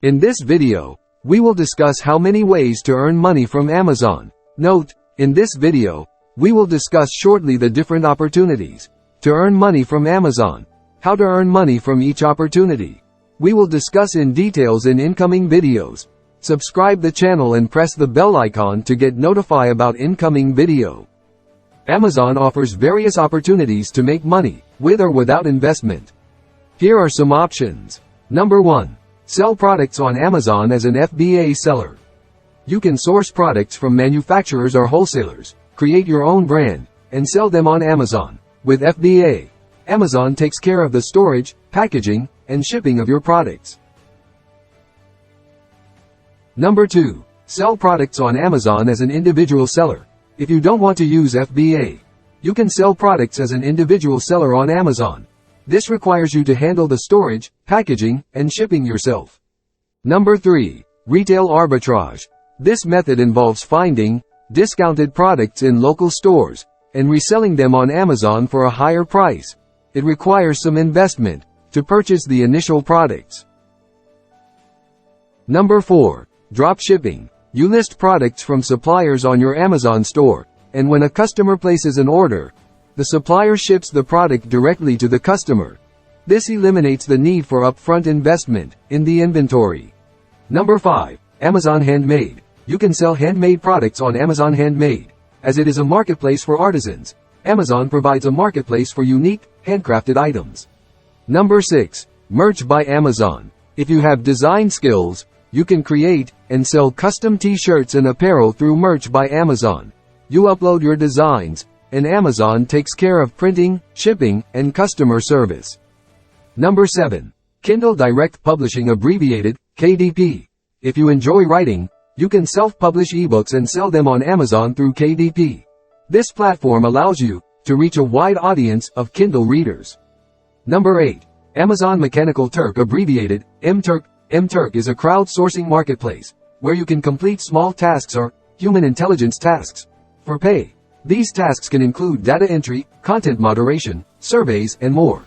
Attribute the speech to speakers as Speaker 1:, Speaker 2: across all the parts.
Speaker 1: In this video, we will discuss how many ways to earn money from Amazon. Note, in this video, we will discuss shortly the different opportunities to earn money from Amazon, how to earn money from each opportunity. We will discuss in details in incoming videos. Subscribe the channel and press the bell icon to get notified about incoming video. Amazon offers various opportunities to make money, with or without investment. Here are some options. Number 1. Sell products on Amazon as an FBA seller. You can source products from manufacturers or wholesalers, create your own brand, and sell them on Amazon. With FBA, Amazon takes care of the storage, packaging, and shipping of your products. Number 2. Sell products on Amazon as an individual seller. If you don't want to use FBA, you can sell products as an individual seller on Amazon. This requires you to handle the storage, packaging, and shipping yourself. Number 3. Retail arbitrage. This method involves finding discounted products in local stores and reselling them on Amazon for a higher price. It requires some investment to purchase the initial products. Number 4. Drop shipping. You list products from suppliers on your Amazon store, and when a customer places an order, the supplier ships the product directly to the customer. This eliminates the need for upfront investment in the inventory. Number 5. Amazon Handmade. You can sell handmade products on Amazon Handmade. As it is a marketplace for artisans, Amazon provides a marketplace for unique, handcrafted items. Number 6. Merch by Amazon. If you have design skills, you can create and sell custom t-shirts and apparel through Merch by Amazon. You upload your designs, and Amazon takes care of printing, shipping, and customer service. Number 7. Kindle Direct Publishing, abbreviated KDP. If you enjoy writing, you can self-publish ebooks and sell them on Amazon through KDP. This platform allows you to reach a wide audience of Kindle readers. Number 8. Amazon Mechanical Turk, abbreviated MTurk. MTurk is a crowdsourcing marketplace where you can complete small tasks or human intelligence tasks for pay. These tasks can include data entry, content moderation, surveys, and more.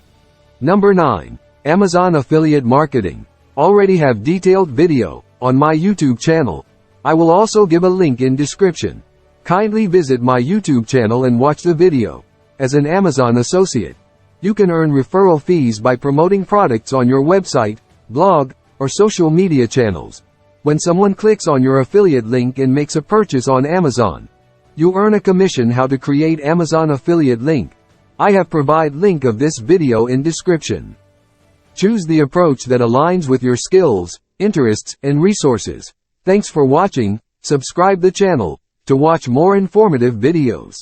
Speaker 1: Number 9. Amazon Affiliate Marketing. Already have detailed video on my YouTube channel. I will also give a link in description. Kindly visit my YouTube channel and watch the video. As an Amazon associate, you can earn referral fees by promoting products on your website, blog, or social media channels. When someone clicks on your affiliate link and makes a purchase on Amazon, you earn a commission. How to create Amazon affiliate link. I have provided link of this video in description. Choose the approach that aligns with your skills, interests, and resources. Thanks for watching. Subscribe the channel to watch more informative videos.